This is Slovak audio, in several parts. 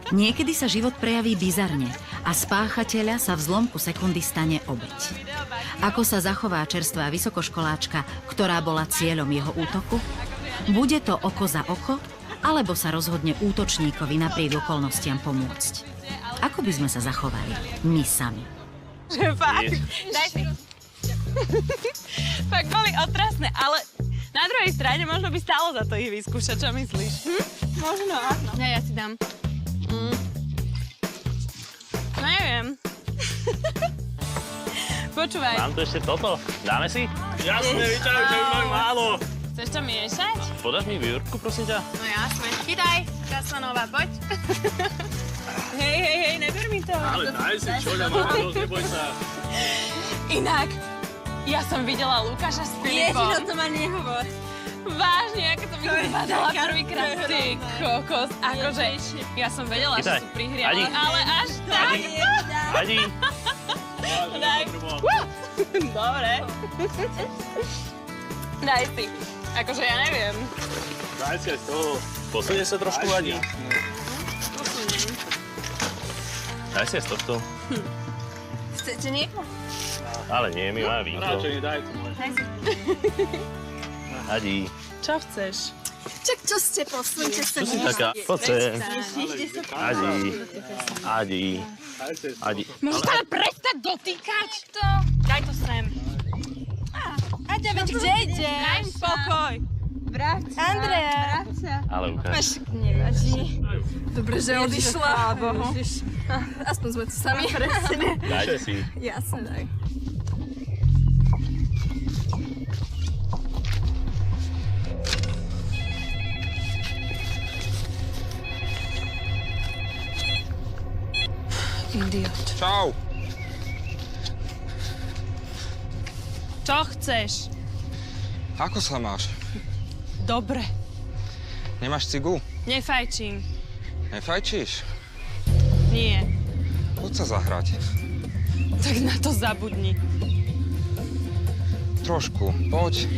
Niekedy sa život prejaví bizarne a z páchateľa sa v zlomku sekundy stane obeť. Ako sa zachová čerstvá vysokoškoláčka, ktorá bola cieľom jeho útoku? Bude to oko za oko, alebo sa rozhodne útočníkovi napriek okolnostiam pomôcť? Ako by sme sa zachovali my sami? Že fakt, daj si. Fakt boli otrasné, ale na druhej strane možno by stálo za to ich vyskúšať, čo myslíš? Možno, áno. Ja si dám. Neviem. Počúvaj. Mám tu ešte toto. Dáme si? Jasne, vyťahuj, to by mali málo. Chceš to miešať? Podáš mi výurku, prosím ťa? No jasne. Chytaj, Kasanová, poď. Hej, neber mi to. Ale daj si, čo ťa mám, neboj sa. Inak, ja som videla Lukáša s Filipom. Ježiš, o tom ani nehovor. Vážne, ako som ich zbadala prvýkrát. Ty kokos, akože ja som vedela, že sú prihriavé, ale až tak. Adi. Daj. Dobre. Daj si. Akože ja neviem. Daj si aj z toho. Posunie sa trošku, Adi. Posuniem. Daj si aj z tohto. Chcete niekoho? Ale nie, my máme vínko. Daj si. Adi. Čo chceš? Čak, čo ste, posuňte sa. Čo si taká? Poď sem. Adi. Môžeš sa prestať dotýkať? Daj to sem. Aďa, veď kde ide? Daj mi pokoj. Vráťa. Andrea. Vráťa. Ale ukáž. Nevadí. Dobre, že odišla. Ježiš. Aspoň sme tu sami. Presne. Dajte si. Jasne, daj. Idiot. Čau. Čo chceš? Ako sa máš? Dobre. Nemáš cigu? Nefajčím. Nefajčíš? Nie. Poď sa zahrať. Tak na to zabudni. Trošku. Poď.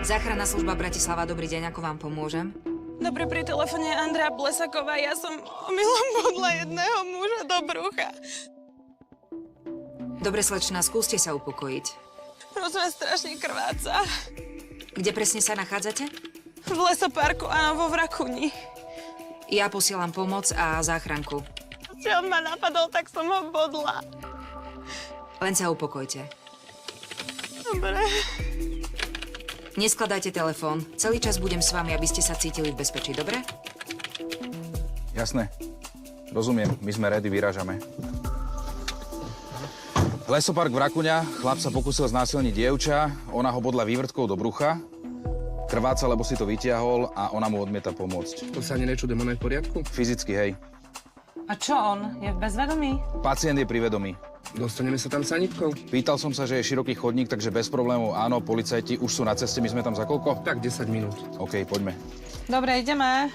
Záchranná služba Bratislava, dobrý deň, ako vám pomôžem? Dobre, pri telefóne je Andrea Plesaková. Ja som omylom bodla jedného muža do brucha. Dobre, slečna, skúste sa upokojiť. Prosím, strašne krváca. Kde presne sa nachádzate? V lesoparku, áno, vo Vrakuni. Ja posielam pomoc a záchranku. Keď on ma napadol, tak som ho bodla. Len sa upokojte. Dobre. Neskladajte telefón. Celý čas budem s vami, aby ste sa cítili v bezpečí, dobre? Jasné. Rozumiem, my sme ready, vyrážame. Lesopark Vrakuňa, chlap sa pokúsil znásilniť dievča, ona ho bodla vývrtkou do brucha, krváca, lebo si to vytiahol a ona mu odmieta pomôcť. To sa ani nečudujem, ona je v poriadku? Fyzicky, hej. A čo on? Je v bezvedomí? Pacient je pri vedomí. Dostaneme sa tam sanitkou? Pýtal som sa, že je široký chodník, takže bez problémov. Áno, policajti už sú na ceste, my sme tam za koľko? Tak 10 minút. OK, poďme. Dobre, ideme.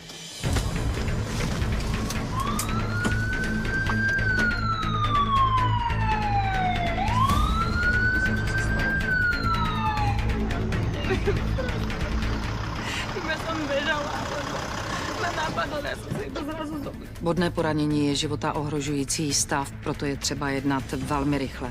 Iba som bežala, lebo ma napadlo, ja som si to zrazu dobre. Bodné poranění je života ohrožující stav, proto je třeba jednat velmi rychle.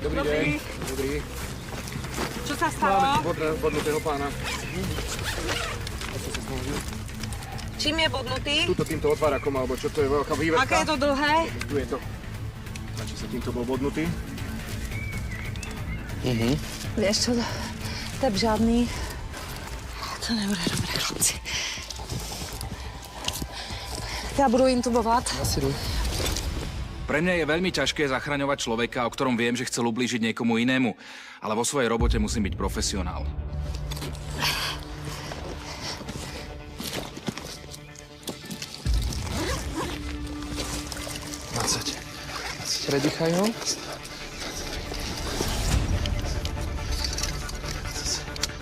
Dobrý deň. Dobrý. Čo sa stalo? Máme bodnutého pána. Čím je bodnutý? Tuto týmto otvárakom, alebo čo to je veľká vývrtka. Aké je to dlhé? Tu je to. Znači sa týmto bol bodnutý. Vieš čo, tep žádný. To nebude dobré, chlapci. Ja budu intubovať. Nasiluj. Pre mňa je veľmi ťažké zachraňovať človeka, o ktorom viem, že chcel ublížiť niekomu inému. Ale vo svojej robote musím byť profesionál. Predýchaj ho.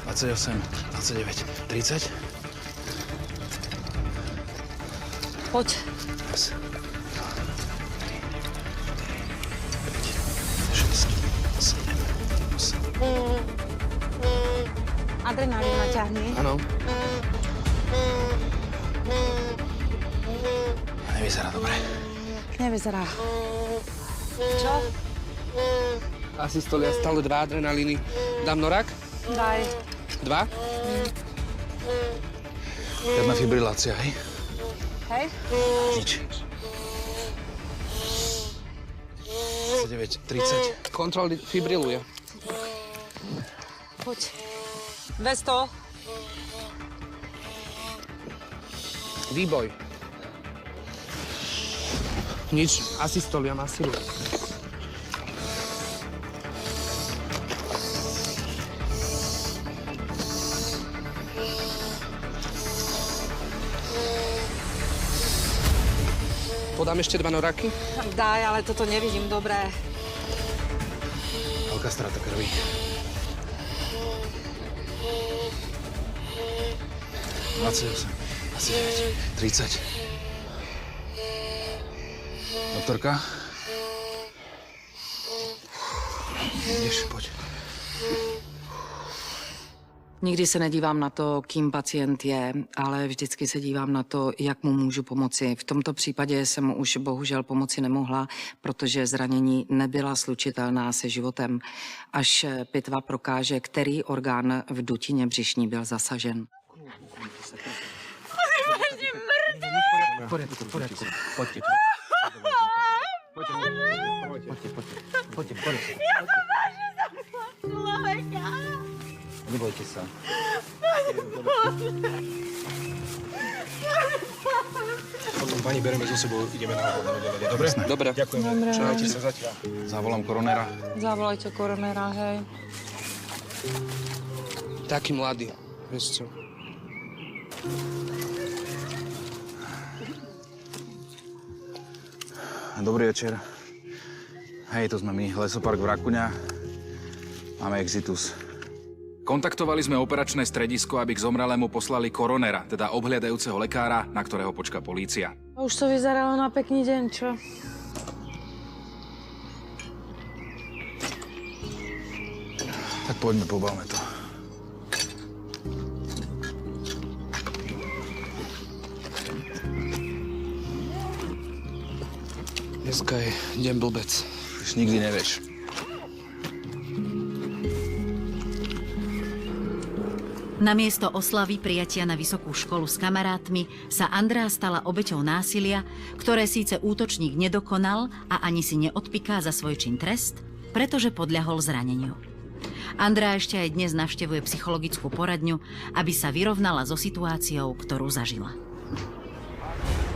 28, 29, 30. Poď. Adrenalín naťahni. Áno. Nevyzerá dobre. Nevyzerá. Čo? Asistolia stále 2 adrenalíny. Dám norák? Daj. 2? Žiadna fibrilácia, hej? Hej? Nič. 29, 30. Kontrol fibriluje. Poď. 200. Výboj. Nič. Asistolia nasiluj. Podám ešte 2 noráky? Daj, ale toto nevidím dobre. Veľká strata krvi. Asi 9, 30. Doktorka? Ideš, poď. Nikdy se nedívám na to, kým pacient je, ale vždycky se dívám na to, jak mu můžu pomoci. V tomto případě jsem mu už bohužel pomoci nemohla, protože zranění nebyla slučitelná se životem. Až pitva prokáže, který orgán v dutině břišní byl zasažen. Poďte. Nebojte sa. Potom pani bereme so sebou, ideme na oddelenie. Dobre? Dobre. Ďakujeme. Dobre. Čaute sa zatiaľ. Zavolám koronéra. Zavolajte koronéra, hej. Taký mladý, vieš čo. Dobrý večer. Hej, to sme my, Lesopark Vrakuňa. Máme exitus. Kontaktovali sme operačné stredisko, aby k zomrelému poslali koronera, teda obhliadajúceho lekára, na ktorého počká polícia. Už to vyzeralo na pekný deň, čo? Tak poďme, pobavme to. Dneska je deň blbec. Už nikdy nevieš. Namiesto oslavy prijatia na vysokú školu s kamarátmi sa Andrea stala obeťou násilia, ktoré síce útočník nedokonal a ani si neodpiká za svoj čin trest, pretože podľahol zraneniu. Andrea ešte aj dnes navštevuje psychologickú poradňu, aby sa vyrovnala so situáciou, ktorú zažila.